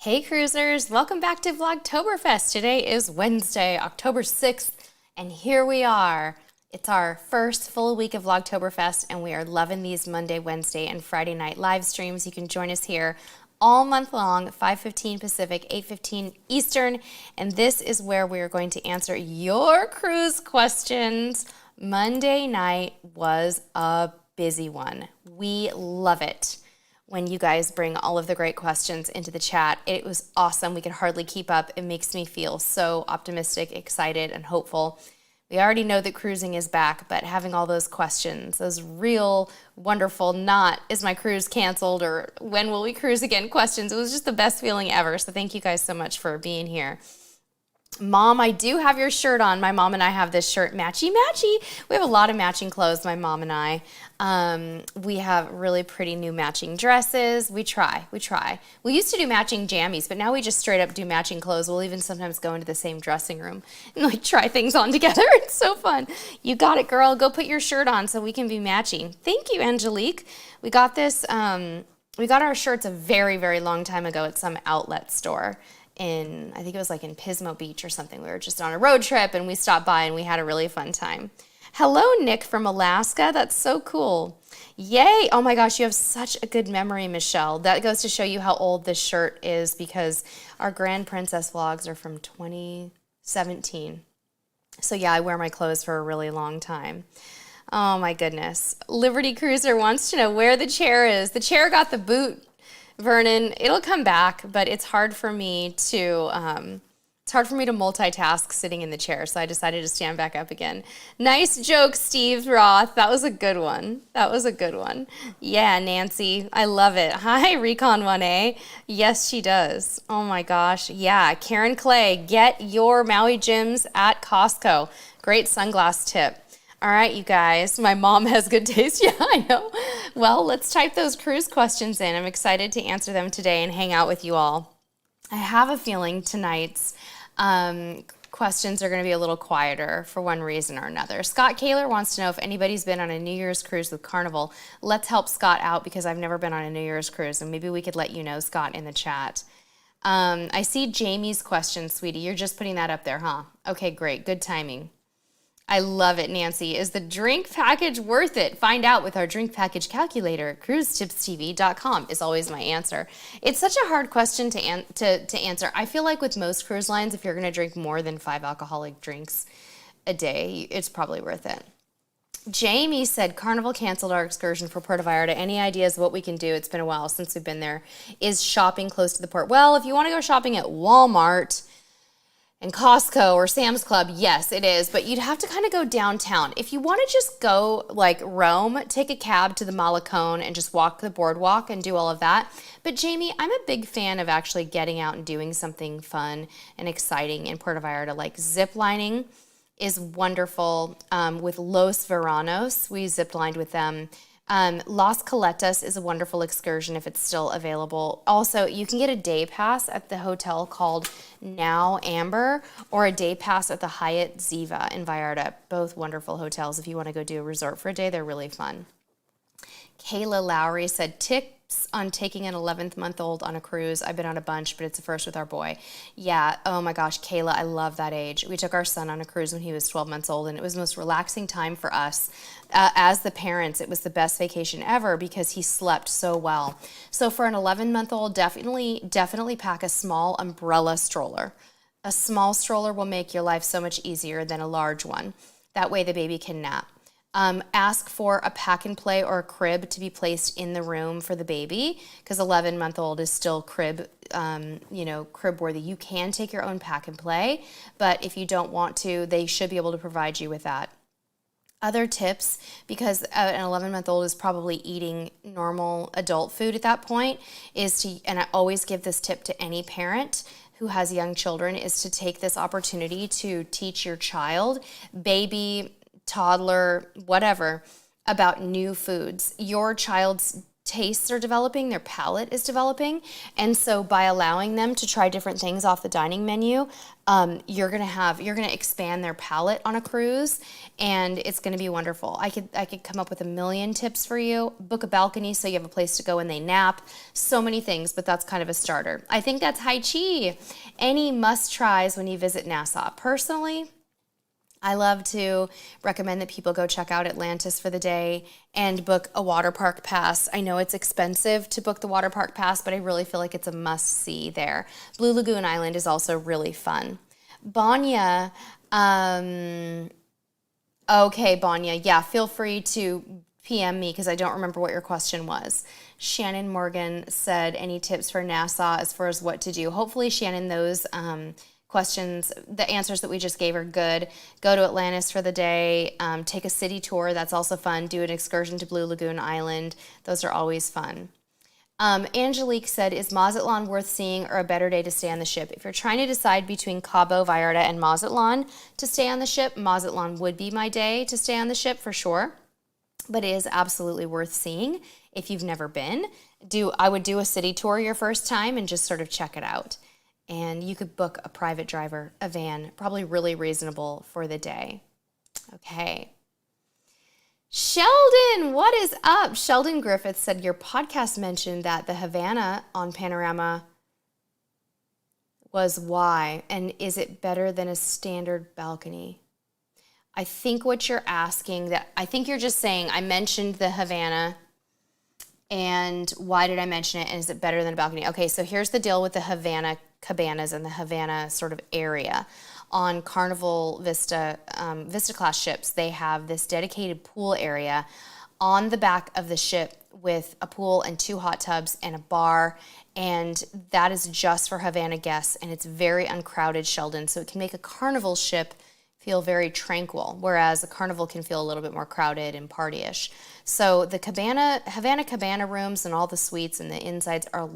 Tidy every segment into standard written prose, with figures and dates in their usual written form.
Hey cruisers, welcome back to Vlogtoberfest. Today is Wednesday, October 6th, and here we are. It's our first full week of Vlogtoberfest, and we are loving these Monday, Wednesday, and Friday night live streams. You can join us here all month long, 5:15 Pacific, 8:15 Eastern, and this is where we are going to answer your cruise questions. Monday night was a busy one. We love it when you guys bring all of the great questions into the chat. It was awesome. We could hardly keep up. It makes me feel so optimistic, excited, and hopeful. We already know that cruising is back, but having all those questions, those real, wonderful, not, is my cruise canceled or when will we cruise again questions, it was just the best feeling ever. So thank you guys so much for being here. Mom, I do have your shirt on. My mom and I have this shirt, Matchy Matchy. We have a lot of matching clothes, my mom and I. We have really pretty new matching dresses. We try. We used to do matching jammies, but now we just straight up do matching clothes. We'll even sometimes go into the same dressing room and like try things on together. It's so fun. You got it, girl. Go put your shirt on so we can be matching. Thank you, Angelique. We got this, we got our shirts a very, very long time ago at some outlet store in, I think it was like in Pismo Beach or something. We were just on a road trip and we stopped by and we had a really fun time. Hello, Nick from Alaska. That's so cool. Yay. Oh my gosh, you have such a good memory, Michelle. That goes to show you how old this shirt is because our Grand Princess vlogs are from 2017. So yeah, I wear my clothes for a really long time. Oh my goodness. Liberty Cruiser wants to know where the chair is. The chair got the boot, Vernon. It'll come back, but it's hard for me to multitask sitting in the chair, so I decided to stand back up again. Nice joke, Steve Roth. That was a good one. Yeah, Nancy, I love it. Hi, Recon 1A. Yes, she does. Oh my gosh. Yeah, Karen Clay, get your Maui Gyms at Costco. Great sunglass tip. All right, you guys, my mom has good taste. Yeah, I know. Well, let's type those cruise questions in. I'm excited to answer them today and hang out with you all. I have a feeling tonight's questions are going to be a little quieter for one reason or another. Scott Kaler wants to know if anybody's been on a New Year's cruise with Carnival. Let's help Scott out because I've never been on a New Year's cruise, and maybe we could let you know, Scott, in the chat. I see Jamie's question, sweetie. You're just putting that up there, huh? Okay, great. Good timing. I love it, Nancy. Is the drink package worth it? Find out with our drink package calculator at cruisetipstv.com is always my answer. It's such a hard question to answer. I feel like with most cruise lines, if you're going to drink more than 5 alcoholic drinks a day, it's probably worth it. Jamie said Carnival canceled our excursion for Puerto Vallarta. Any ideas what we can do? It's been a while since we've been there. Is shopping close to the port? Well, if you want to go shopping at Walmart and Costco or Sam's Club, yes, it is, but you'd have to kind of go downtown. If you want to just go like roam, take a cab to the Malecón and just walk the boardwalk and do all of that. But Jamie, I'm a big fan of actually getting out and doing something fun and exciting in Puerto Vallarta, like zip lining is wonderful. With Los Veranos, we zip lined with them. Las Coletas is a wonderful excursion if it's still available. Also, you can get a day pass at the hotel called Now Amber or a day pass at the Hyatt Ziva in Vallarta. Both wonderful hotels. If you want to go do a resort for a day, they're really fun. Kayla Lowry said, tips on taking an 11th-month-old on a cruise. I've been on a bunch, but it's a first with our boy. Yeah, oh my gosh, Kayla, I love that age. We took our son on a cruise when he was 12 months old, and it was the most relaxing time for us. As the parents, it was the best vacation ever because he slept so well. So for an 11-month-old, definitely pack a small umbrella stroller. A small stroller will make your life so much easier than a large one. That way the baby can nap. Ask for a pack and play or a crib to be placed in the room for the baby because 11-month-old is still crib worthy. You can take your own pack and play, but if you don't want to, they should be able to provide you with that. Other tips, because an 11-month-old is probably eating normal adult food at that point, and I always give this tip to any parent who has young children, is to take this opportunity to teach your child, baby, toddler, whatever, about new foods. Your child's tastes are developing, their palate is developing. And so by allowing them to try different things off the dining menu, you're gonna expand their palate on a cruise, and it's gonna be wonderful. I could come up with a million tips for you. Book a balcony so you have a place to go when they nap. So many things, but that's kind of a starter. I think that's Hai Chi. Any must tries when you visit Nassau? Personally, I love to recommend that people go check out Atlantis for the day and book a water park pass. I know it's expensive to book the water park pass, but I really feel like it's a must-see there. Blue Lagoon Island is also really fun. Banya, okay, Banya, yeah, feel free to PM me because I don't remember what your question was. Shannon Morgan said, any tips for Nassau as far as what to do? Hopefully, Shannon, those questions, the answers that we just gave are good. Go to Atlantis for the day, take a city tour, that's also fun. Do an excursion to Blue Lagoon Island. Those are always fun. Angelique said, is Mazatlan worth seeing or a better day to stay on the ship? If you're trying to decide between Cabo, Vallarta, and Mazatlan to stay on the ship, Mazatlan would be my day to stay on the ship for sure. But it is absolutely worth seeing if you've never been. I would do a city tour your first time and just sort of check it out. And you could book a private driver, a van, probably really reasonable for the day. Okay. Sheldon, what is up? Sheldon Griffith said, your podcast mentioned that the Havana on Panorama was why, and is it better than a standard balcony? I think what you're asking, I think you're just saying, I mentioned the Havana, and why did I mention it, and is it better than a balcony? Okay, so here's the deal with the Havana Cabanas and the Havana sort of area. On Carnival Vista class ships, they have this dedicated pool area on the back of the ship with a pool and 2 hot tubs and a bar, and that is just for Havana guests, and it's very uncrowded, Sheldon, so it can make a Carnival ship feel very tranquil, whereas a Carnival can feel a little bit more crowded and party-ish. So the Havana Cabana rooms and all the suites and the insides are,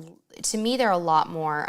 to me, they're a lot more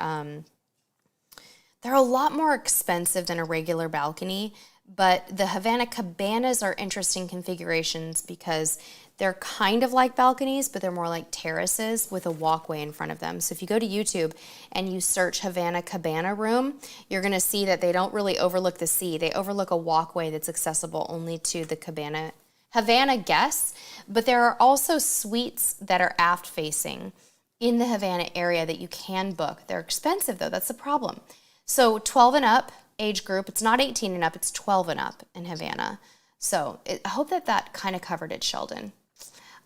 expensive than a regular balcony, but the Havana Cabanas are interesting configurations because they're kind of like balconies, but they're more like terraces with a walkway in front of them. So if you go to YouTube and you search Havana Cabana room, you're going to see that they don't really overlook the sea. They overlook a walkway that's accessible only to the Havana guests, but there are also suites that are aft facing in the Havana area that you can book. They're expensive though, that's the problem. So 12 and up age group, it's not 18 and up, it's 12 and up in Havana. So I hope that kind of covered it, Sheldon.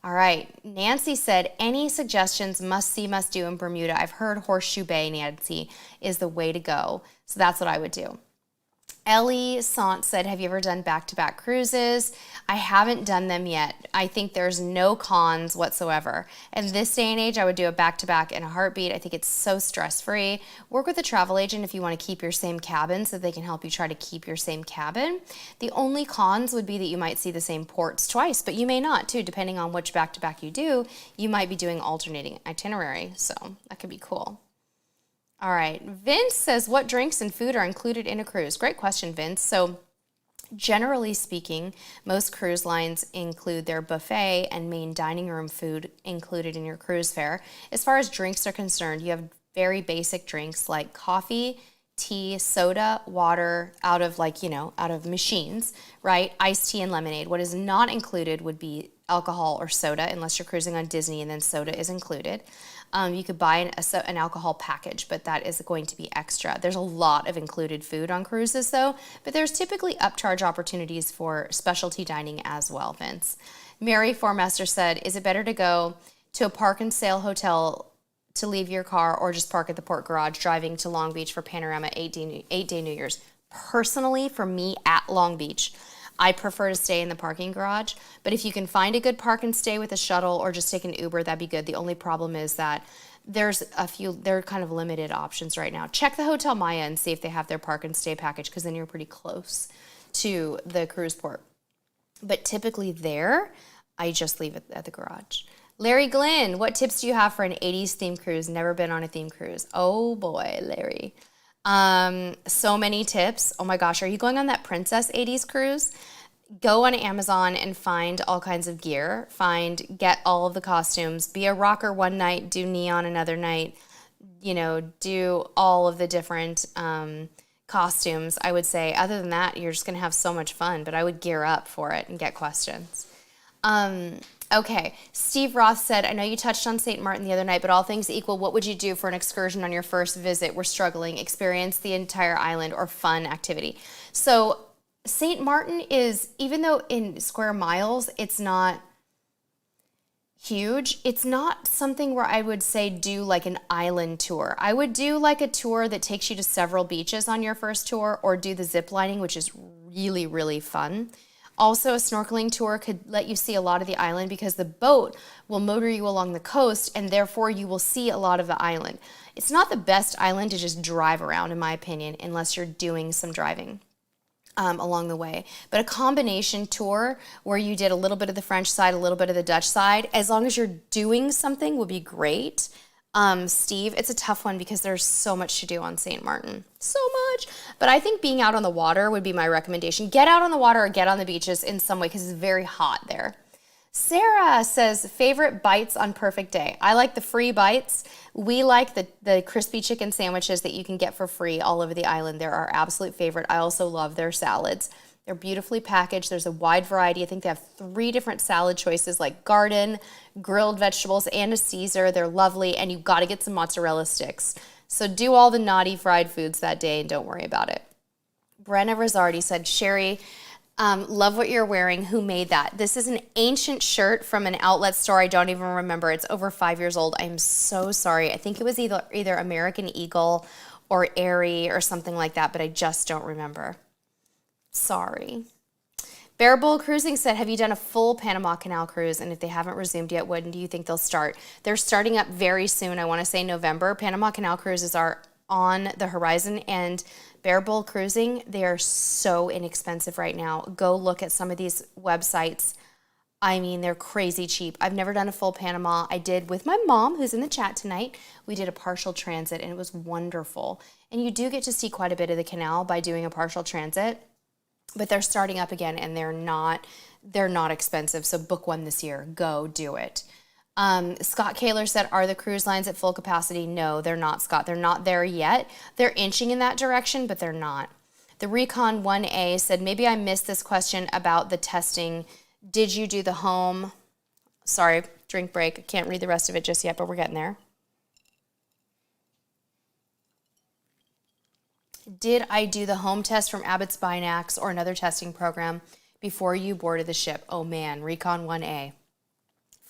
All right, Nancy said, any suggestions, must see, must do in Bermuda? I've heard Horseshoe Bay, Nancy, is the way to go. So that's what I would do. Ellie Sant said, have you ever done back-to-back cruises? I haven't done them yet. I think there's no cons whatsoever. In this day and age, I would do a back-to-back in a heartbeat. I think it's so stress-free. Work with a travel agent if you want to keep your same cabin so they can help you try to keep your same cabin. The only cons would be that you might see the same ports twice, but you may not too. Depending on which back-to-back you do, you might be doing alternating itinerary, so that could be cool. All right, Vince says, what drinks and food are included in a cruise? Great question, Vince. So generally speaking, most cruise lines include their buffet and main dining room food included in your cruise fare. As far as drinks are concerned, you have very basic drinks like coffee, tea, soda, water out of machines, right? Iced tea and lemonade. What is not included would be alcohol or soda unless you're cruising on Disney, and then soda is included. You could buy an alcohol package, but that is going to be extra. There's a lot of included food on cruises though, but there's typically upcharge opportunities for specialty dining as well, Vince. Mary Formaster said, is it better to go to a park and sale hotel to leave your car or just park at the port garage driving to Long Beach for Panorama 8-day New Year's? Personally, for me at Long Beach, I prefer to stay in the parking garage, but if you can find a good park and stay with a shuttle or just take an Uber, that'd be good. The only problem is that there are kind of limited options right now. Check the Hotel Maya and see if they have their park and stay package, because then you're pretty close to the cruise port. But typically there, I just leave it at the garage. Larry Glenn, what tips do you have for an 80s theme cruise? Never been on a theme cruise. Oh boy, Larry. So many tips. Oh my gosh, are you going on that Princess 80s cruise? go on Amazon and find all kinds of gear. Get all of the costumes. Be a rocker one night, do neon another night. Do all of the different costumes, I would say. Other than that, you're just going to have so much fun, but I would gear up for it and get questions. Okay, Steve Roth said, I know you touched on St. Martin the other night, but all things equal, what would you do for an excursion on your first visit? We're struggling. Experience the entire island or fun activity. So St. Martin is, even though in square miles, it's not huge, it's not something where I would say do like an island tour. I would do like a tour that takes you to several beaches on your first tour, or do the zip lining, which is really, really fun. Also, a snorkeling tour could let you see a lot of the island because the boat will motor you along the coast, and therefore you will see a lot of the island. It's not the best island to just drive around, in my opinion, unless you're doing some driving along the way. But a combination tour where you did a little bit of the French side, a little bit of the Dutch side, as long as you're doing something, would be great. Steve, it's a tough one because there's so much to do on St. Martin. So much. But I think being out on the water would be my recommendation. Get out on the water or get on the beaches in some way because it's very hot there. Sarah says, favorite bites on perfect day. I like the free bites. We like the crispy chicken sandwiches that you can get for free all over the island. They're our absolute favorite. I also love their salads. They're beautifully packaged. There's a wide variety. I think they have 3 different salad choices, like garden, grilled vegetables, and a Caesar. They're lovely, and you've got to get some mozzarella sticks. So do all the naughty fried foods that day and don't worry about it. Brenna Rosardi said, Sherry, love what you're wearing. Who made that? This is an ancient shirt from an outlet store. I don't even remember. It's over 5 years old. I'm so sorry. I think it was either American Eagle or Aerie or something like that, but I just don't remember. Sorry. Bear Bull Cruising said, have you done a full Panama Canal cruise? And if they haven't resumed yet, when do you think they'll start? They're starting up very soon. I want to say November. Panama Canal cruises are on the horizon, and Bear Bull Cruising, they are so inexpensive right now. Go look at some of these websites. I mean, they're crazy cheap. I've never done a full Panama. I did with my mom, who's in the chat tonight. We did a partial transit, and it was wonderful. And you do get to see quite a bit of the canal by doing a partial transit. But they're starting up again, and they're not expensive. So book one this year. Go do it. Scott Kaler said, are the cruise lines at full capacity? No, they're not, Scott. They're not there yet. They're inching in that direction, but they're not. The Recon 1A said, maybe I missed this question about the testing. Did you do the home? Sorry, drink break. I can't read the rest of it just yet, but we're getting there. Did I do the home test from Abbott's Binax or another testing program before you boarded the ship? Oh man, Recon 1A.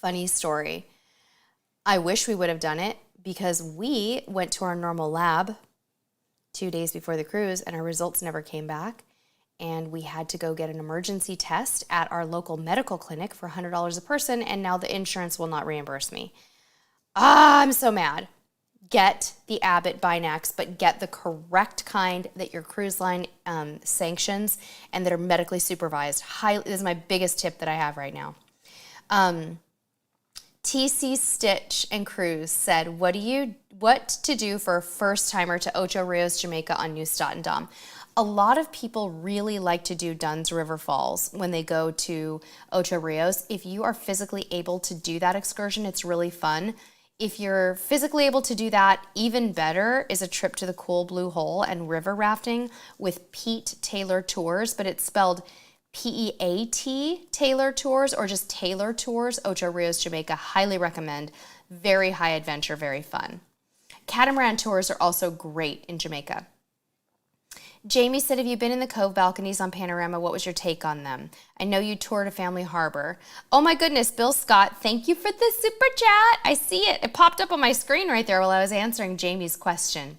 Funny story. I wish we would have done it because we went to our normal lab 2 days before the cruise and our results never came back. And we had to go get an emergency test at our local medical clinic for $100 a person, and now the insurance will not reimburse me. I'm so mad. Get the Abbott Binax, but get the correct kind that your cruise line sanctions and that are medically supervised. This is my biggest tip that I have right now. TC Stitch and Cruise said, what to do for a first timer to Ocho Rios, Jamaica on New Statendam? A lot of people really like to do Dunn's River Falls when they go to Ocho Rios. If you are physically able to do that excursion, it's really fun. If you're physically able to do that, even better is a trip to the Cool Blue Hole and river rafting with Pete Taylor Tours, but it's spelled P-E-A-T Taylor Tours or just Taylor Tours, Ocho Rios, Jamaica. Highly recommend. Very high adventure, very fun. Catamaran tours are also great in Jamaica. Jamie said, have you been in the Cove balconies on Panorama? What was your take on them? I know you toured a family harbor. Oh my goodness, Bill Scott, thank you for the super chat. I see it. It popped up on my screen right there while I was answering Jamie's question.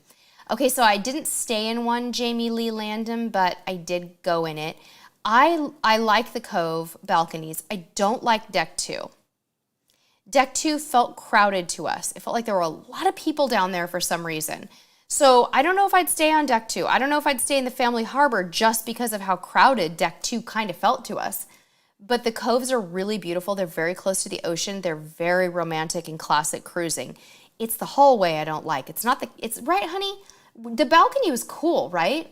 Okay, so I didn't stay in one, Jamie Lee Landon, but I did go in it. I like the Cove balconies. I don't like Deck 2. Deck 2 felt crowded to us. It felt like there were a lot of people down there for some reason. So I don't know if I'd stay on Deck 2. I don't know if I'd stay in the family harbor just because of how crowded Deck 2 kind of felt to us. But the coves are really beautiful. They're very close to the ocean. They're very romantic and classic cruising. It's the hallway I don't like. It's right, honey? The balcony was cool, right?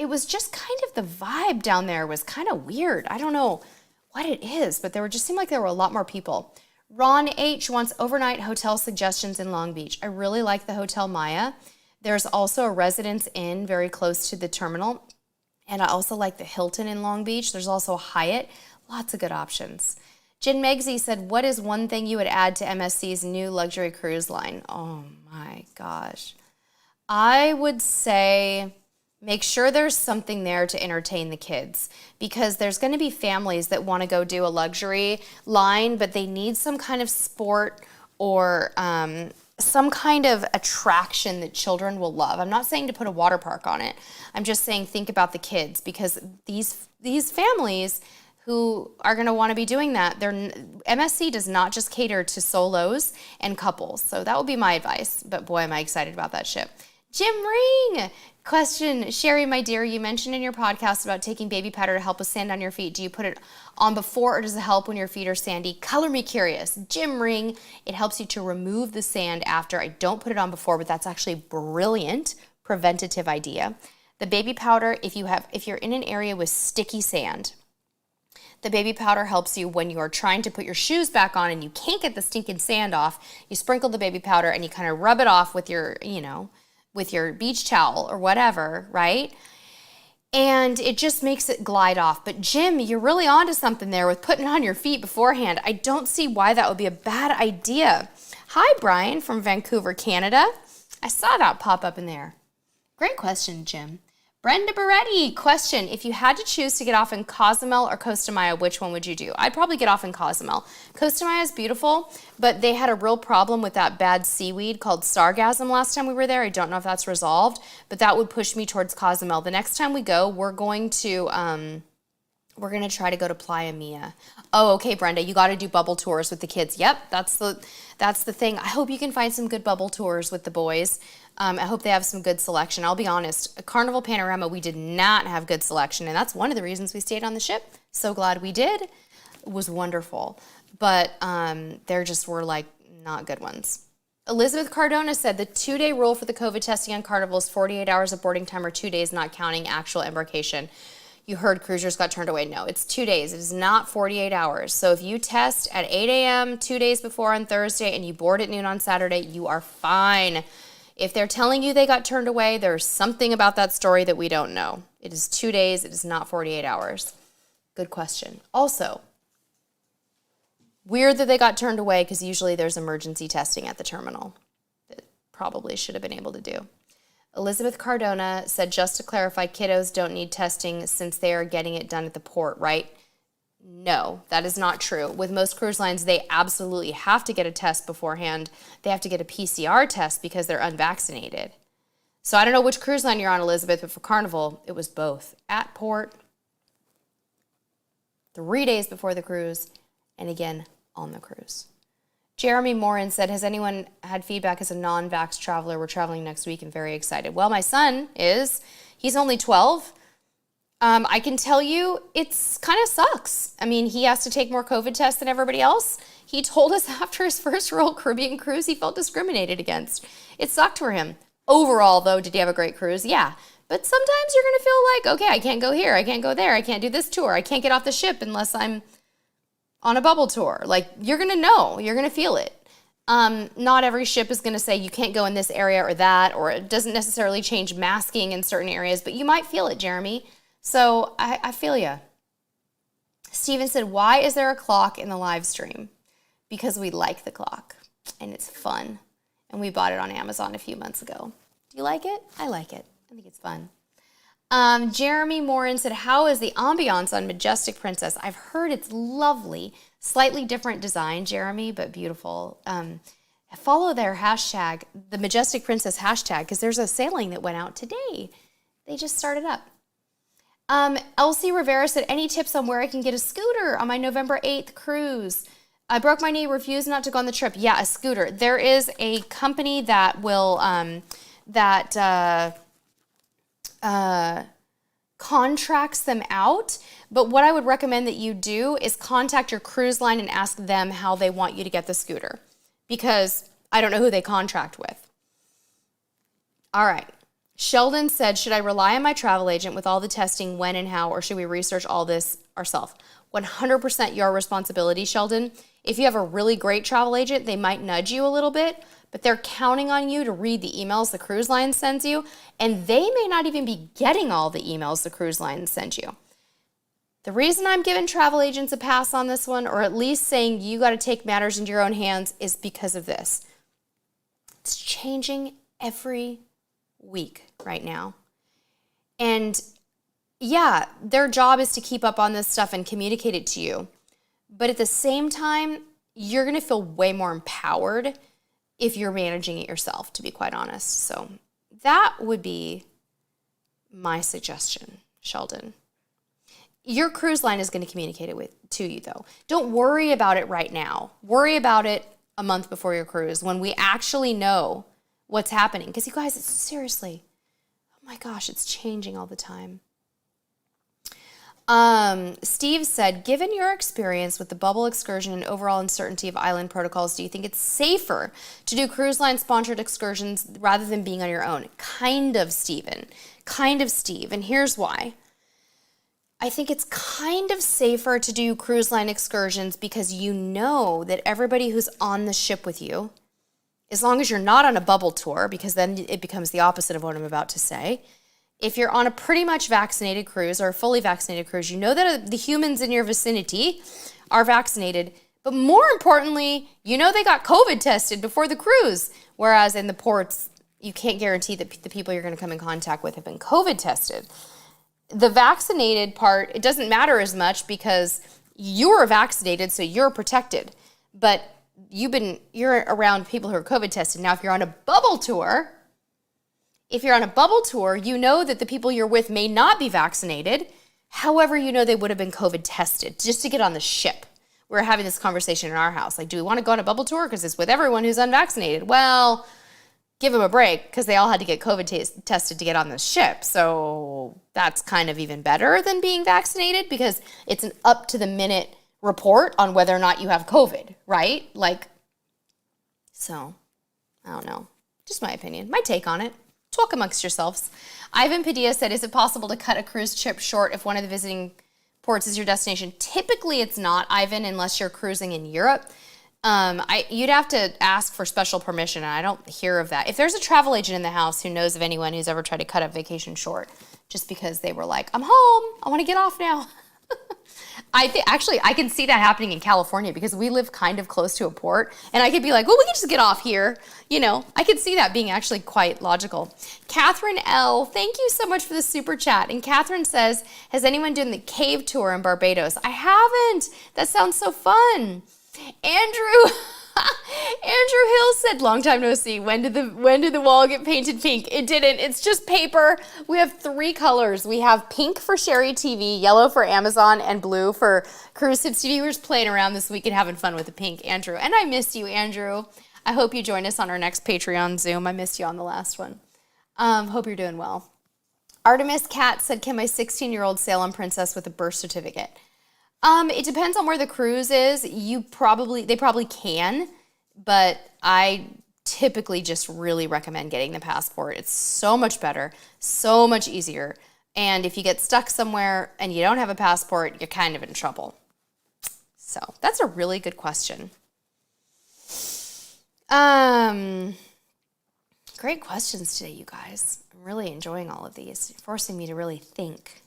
it was just kind of the vibe down there was kind of weird. I don't know what it is, but there just seemed like there were a lot more people. Ron H wants overnight hotel suggestions in Long Beach. I really like the Hotel Maya. There's also a Residence Inn very close to the terminal. And I also like the Hilton in Long Beach. There's also a Hyatt. Lots of good options. Jen Megsy said, what is one thing you would add to MSC's new luxury cruise line? Oh my gosh. I would say make sure there's something there to entertain the kids, because there's going to be families that want to go do a luxury line, but they need some kind of sport or some kind of attraction that children will love. I'm not saying to put a water park on it. I'm just saying think about the kids, because these families who are going to want to be doing that, MSC does not just cater to solos and couples. So that would be my advice. But boy, am I excited about that ship. Jim Ring, question. Sherry, my dear, you mentioned in your podcast about taking baby powder to help with sand on your feet. Do you put it on before, or does it help when your feet are sandy? Color me curious. Jim Ring, it helps you to remove the sand after. I don't put it on before, but that's actually a brilliant preventative idea. The baby powder, if you're in an area with sticky sand, the baby powder helps you when you are trying to put your shoes back on and you can't get the stinking sand off. You sprinkle the baby powder and you kind of rub it off with your, with your beach towel or whatever, right? And it just makes it glide off. But Jim, you're really onto something there with putting it on your feet beforehand. I don't see why that would be a bad idea. Hi, Brian from Vancouver, Canada. I saw that pop up in there. Great question, Jim. Brenda Beretti, question. If you had to choose to get off in Cozumel or Costa Maya, which one would you do? I'd probably get off in Cozumel. Costa Maya is beautiful, but they had a real problem with that bad seaweed called sargassum last time we were there. I don't know if that's resolved, but that would push me towards Cozumel. The next time we go, we're going to try to go to Playa Mia. Oh, okay, Brenda, you got to do bubble tours with the kids. Yep, that's the thing. I hope you can find some good bubble tours with the boys. I hope they have some good selection. I'll be honest, at Carnival Panorama, we did not have good selection, and that's one of the reasons we stayed on the ship. So glad we did. It was wonderful. But there just were, not good ones. Elizabeth Cardona said the 2-day rule for the COVID testing on Carnival is 48 hours of boarding time or 2 days, not counting actual embarkation. You heard cruisers got turned away. No, it's 2 days. It is not 48 hours. So if you test at 8 a.m. 2 days before on Thursday and you board at noon on Saturday, you are fine. If they're telling you they got turned away, there's something about that story that we don't know. It is 2 days. It is not 48 hours. Good question. Also, weird that they got turned away, because usually there's emergency testing at the terminal that probably should have been able to do. Elizabeth Cardona said, just to clarify, kiddos don't need testing since they are getting it done at the port, right? No, that is not true. With most cruise lines, they absolutely have to get a test beforehand. They have to get a PCR test because they're unvaccinated. So I don't know which cruise line you're on, Elizabeth, but for Carnival, it was both. At port, 3 days before the cruise, and again on the cruise. Jeremy Morin said, has anyone had feedback as a non-vax traveler? We're traveling next week and very excited. Well, my son is. He's only 12. I can tell you it's kind of sucks. I mean, he has to take more COVID tests than everybody else. He told us after his first Royal Caribbean cruise, he felt discriminated against. It sucked for him. Overall, though, did he have a great cruise? Yeah. But sometimes you're going to feel like, okay, I can't go here. I can't go there. I can't do this tour. I can't get off the ship unless I'm on a bubble tour. You're going to know. You're going to feel it. Not every ship is going to say you can't go in this area or that, or it doesn't necessarily change masking in certain areas, but you might feel it, Jeremy. So I feel ya. Steven said, why is there a clock in the live stream? Because we like the clock and it's fun. And we bought it on Amazon a few months ago. Do you like it? I like it. I think it's fun. Jeremy Morin said, how is the ambiance on Majestic Princess? I've heard it's lovely. Slightly different design, Jeremy, but beautiful. Follow their hashtag, the Majestic Princess hashtag, because there's a sailing that went out today. They just started up. Elsie Rivera said, any tips on where I can get a scooter on my November 8th cruise? I broke my knee, refused not to go on the trip. Yeah, a scooter. There is a company that will, contracts them out. But what I would recommend that you do is contact your cruise line and ask them how they want you to get the scooter, because I don't know who they contract with. All right. Sheldon said, should I rely on my travel agent with all the testing, when and how, or should we research all this ourselves? 100% your responsibility, Sheldon. If you have a really great travel agent, they might nudge you a little bit, but they're counting on you to read the emails the cruise line sends you, and they may not even be getting all the emails the cruise line sends you. The reason I'm giving travel agents a pass on this one, or at least saying you got to take matters into your own hands, is because of this. It's changing every week right now. And yeah, their job is to keep up on this stuff and communicate it to you. But at the same time, you're going to feel way more empowered if you're managing it yourself, to be quite honest. So that would be my suggestion, Sheldon. Your cruise line is going to communicate it to you, though. Don't worry about it right now. Worry about it a month before your cruise when we actually know what's happening. Because you guys, it's seriously, oh my gosh, it's changing all the time. Steve said, given your experience with the bubble excursion and overall uncertainty of island protocols, do you think it's safer to do cruise line sponsored excursions rather than being on your own? Kind of, Steven. Kind of, Steve. And here's why. I think it's kind of safer to do cruise line excursions because you know that everybody who's on the ship with you, as long as you're not on a bubble tour, because then it becomes the opposite of what I'm about to say. If you're on a pretty much vaccinated cruise or a fully vaccinated cruise, you know that the humans in your vicinity are vaccinated. But more importantly, you know they got COVID tested before the cruise. Whereas in the ports, you can't guarantee that the people you're going to come in contact with have been COVID tested. The vaccinated part, it doesn't matter as much because you're vaccinated, so you're protected. But you're around people who are COVID tested. Now, if you're on a bubble tour, you know that the people you're with may not be vaccinated. However, you know they would have been COVID tested just to get on the ship. We were having this conversation in our house. Like, do we want to go on a bubble tour? Because it's with everyone who's unvaccinated. Well, give them a break because they all had to get COVID tested to get on the ship. So that's kind of even better than being vaccinated because it's an up-to-the-minute report on whether or not you have COVID, right? So, I don't know. Just my opinion, my take on it. Talk amongst yourselves. Ivan Padilla said, is it possible to cut a cruise trip short if one of the visiting ports is your destination? Typically, it's not, Ivan, unless you're cruising in Europe. You'd have to ask for special permission, and I don't hear of that. If there's a travel agent in the house who knows of anyone who's ever tried to cut a vacation short just because they were like, I'm home, I want to get off now. Actually, I can see that happening in California because we live kind of close to a port, and I could be like, well, we can just get off here. You know, I could see that being actually quite logical. Catherine L., thank you so much for the super chat. And Catherine says, has anyone done the cave tour in Barbados? I haven't. That sounds so fun. Andrew Hill said, long time no see. When did the wall get painted pink? It didn't. It's just paper. We have 3 colors. We have pink for Sherry TV, yellow for Amazon, and blue for Cruise Tips TV. We're just playing around this week and having fun with the pink, Andrew. And I missed you, Andrew. I hope you join us on our next Patreon Zoom. I missed you on the last one. Hope you're doing well. Artemis Cat said, can my 16-year-old sail on Princess with a birth certificate? It depends on where the cruise is. They probably can, but I typically just really recommend getting the passport. It's so much better, so much easier. And if you get stuck somewhere and you don't have a passport, you're kind of in trouble. So that's a really good question. Great questions today, you guys. I'm really enjoying all of these. You're forcing me to really think.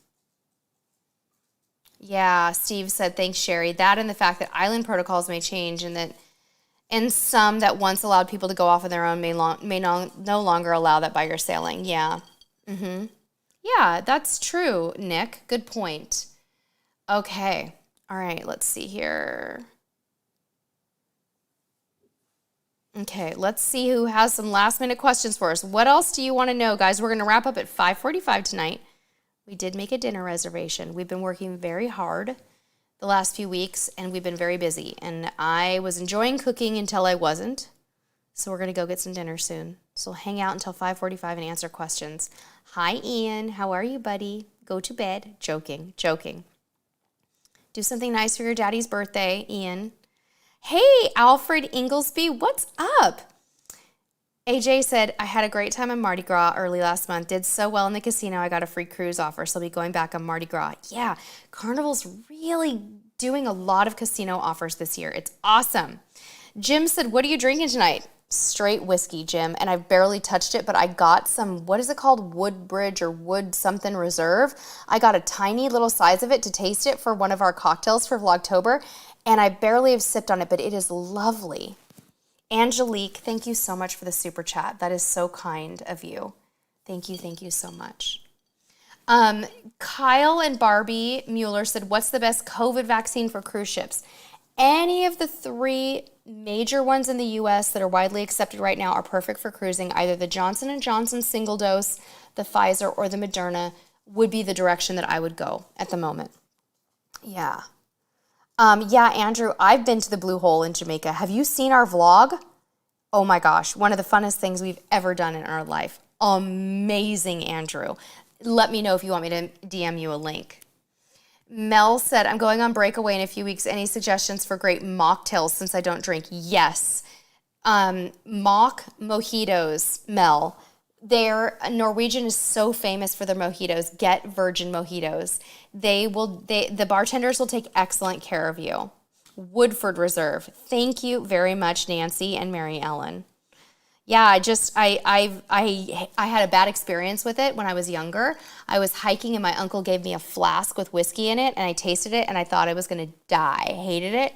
Yeah, Steve said, thanks, Sherry. That and the fact that island protocols may change and some that once allowed people to go off on their own may no longer allow that by your sailing. Yeah. Yeah, that's true, Nick. Good point. Okay. All right, let's see here. Okay, let's see who has some last-minute questions for us. What else do you want to know, guys? We're going to wrap up at 5:45 tonight. We did make a dinner reservation. We've been working very hard the last few weeks, and we've been very busy. And I was enjoying cooking until I wasn't. So we're going to go get some dinner soon. So we'll hang out until 5:45 and answer questions. Hi, Ian. How are you, buddy? Go to bed. Joking. Do something nice for your daddy's birthday, Ian. Hey, Alfred Inglesby. What's up? AJ said, I had a great time on Mardi Gras early last month. Did so well in the casino, I got a free cruise offer, so I'll be going back on Mardi Gras. Yeah, Carnival's really doing a lot of casino offers this year. It's awesome. Jim said, what are you drinking tonight? Straight whiskey, Jim, and I've barely touched it, but I got some, what is it called? Woodbridge or Wood something Reserve. I got a tiny little size of it to taste it for one of our cocktails for Vlogtober, and I barely have sipped on it, but it is lovely. Angelique, thank you so much for the super chat. That is so kind of you. Thank you so much. Kyle and Barbie Mueller said, what's the best COVID vaccine for cruise ships? Any of the 3 major ones in the U.S. that are widely accepted right now are perfect for cruising. Either the Johnson & Johnson single dose, the Pfizer, or the Moderna would be the direction that I would go at the moment. Yeah. Yeah, Andrew, I've been to the Blue Hole in Jamaica. Have you seen our vlog? Oh my gosh, one of the funnest things we've ever done in our life. Amazing, Andrew. Let me know if you want me to DM you a link. Mel said, I'm going on breakaway in a few weeks. Any suggestions for great mocktails since I don't drink? Yes. Mock mojitos, Mel. Norwegian is so famous for their mojitos. Get virgin mojitos. The bartenders will take excellent care of you. Woodford Reserve. Thank you very much, Nancy and Mary Ellen. Yeah, I had a bad experience with it when I was younger. I was hiking and my uncle gave me a flask with whiskey in it and I tasted it and I thought I was going to die. I hated it.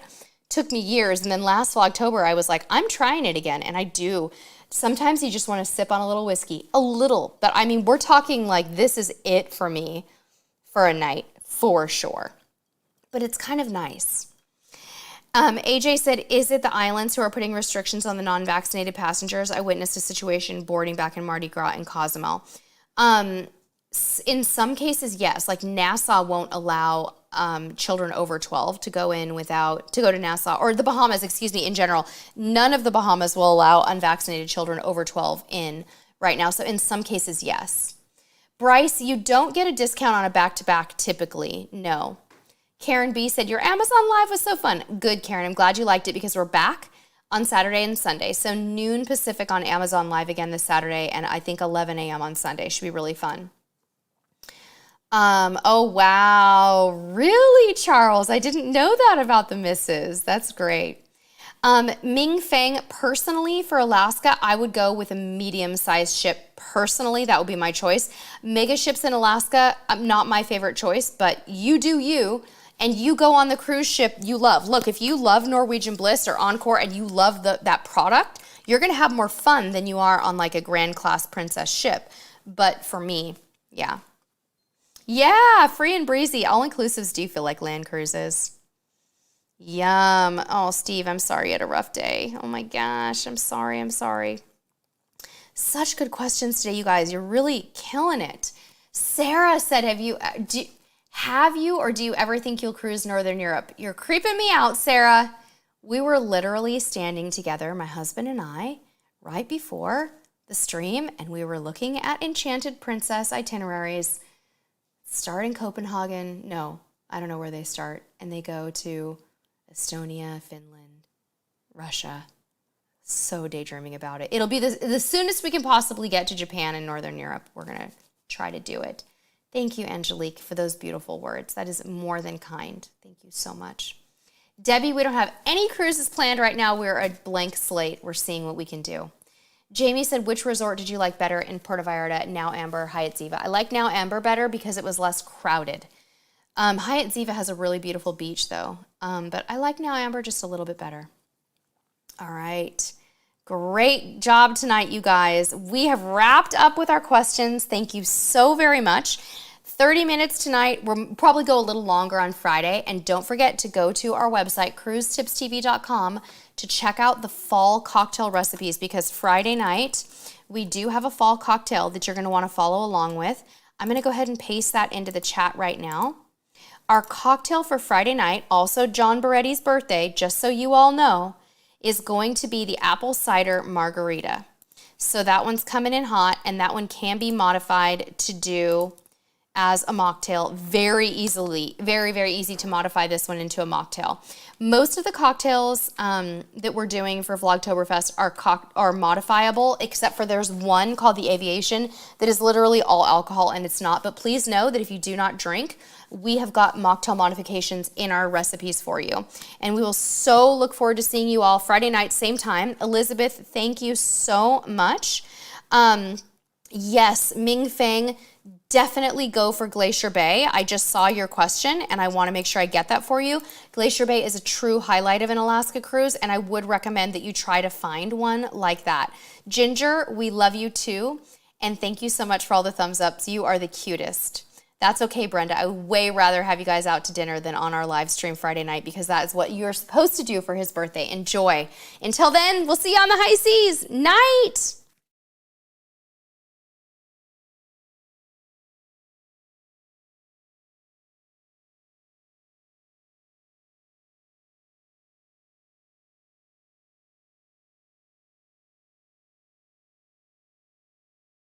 Took me years, and then last October I was like, I'm trying it again, and I do. Sometimes you just want to sip on a little whiskey. A little. But I mean, we're talking like this is it for me for a night, for sure. But it's kind of nice. AJ said, is it the islands who are putting restrictions on the non-vaccinated passengers? I witnessed a situation boarding back in Mardi Gras in Cozumel. In some cases, yes. Like Nassau won't allow children over 12 to go to Nassau, or the Bahamas, in general. None of the Bahamas will allow unvaccinated children over 12 in right now. So in some cases, yes. Bryce, you don't get a discount on a back-to-back typically. No. Karen B said, your Amazon Live was so fun. Good, Karen. I'm glad you liked it because we're back on Saturday and Sunday. So noon Pacific on Amazon Live again this Saturday, and I think 11 a.m. on Sunday. Should be really fun. Oh, wow. Really, Charles? I didn't know that about the misses. That's great. Ming Fang, personally, for Alaska, I would go with a medium-sized ship. Personally, that would be my choice. Mega ships in Alaska, not my favorite choice, but you do you, and you go on the cruise ship you love. Look, if you love Norwegian Bliss or Encore and you love that product, you're going to have more fun than you are on like a Grand Class Princess ship. But for me, yeah. Yeah, free and breezy. All-inclusives do feel like land cruises. Yum. Oh, Steve, I'm sorry you had a rough day. Oh my gosh, I'm sorry. Such good questions today, you guys. You're really killing it. Sarah said, have you or do you ever think you'll cruise Northern Europe? You're creeping me out, Sarah. We were literally standing together, my husband and I, right before the stream, and we were looking at Enchanted Princess itineraries. Start in Copenhagen. No, I don't know where they start. And they go to Estonia, Finland, Russia. So daydreaming about it. It'll be the soonest we can possibly get to Japan and Northern Europe. We're going to try to do it. Thank you, Angelique, for those beautiful words. That is more than kind. Thank you so much. Debbie, we don't have any cruises planned right now. We're a blank slate. We're seeing what we can do. Jamie said, which resort did you like better in Puerto Vallarta, Now Amber, Hyatt Ziva? I like Now Amber better because it was less crowded. Hyatt Ziva has a really beautiful beach, though. But I like Now Amber just a little bit better. All right. Great job tonight, you guys. We have wrapped up with our questions. Thank you so very much. 30 minutes tonight. We'll probably go a little longer on Friday. And don't forget to go to our website, cruisetipstv.com, to check out the fall cocktail recipes, because Friday night we do have a fall cocktail that you're going to want to follow along with. I'm going to go ahead and paste that into the chat right now. Our cocktail for Friday night, also John Beretti's birthday, just so you all know, is going to be the apple cider margarita. So that one's coming in hot, and that one can be modified to do as a mocktail very easily. Very, very easy to modify this one into a mocktail. Most of the cocktails that we're doing for Vlogtoberfest are modifiable, except for there's one called the Aviation that is literally all alcohol, and it's not. But please know that if you do not drink, we have got mocktail modifications in our recipes for you. And we will so look forward to seeing you all Friday night, same time. Elizabeth, thank you so much. Yes, Ming Feng, definitely go for Glacier Bay. I just saw your question and I want to make sure I get that for you. Glacier Bay is a true highlight of an Alaska cruise, and I would recommend that you try to find one like that. Ginger, we love you too. And thank you so much for all the thumbs ups. You are the cutest. That's okay, Brenda. I would way rather have you guys out to dinner than on our live stream Friday night, because that is what you're supposed to do for his birthday. Enjoy. Until then, we'll see you on the high seas. Night.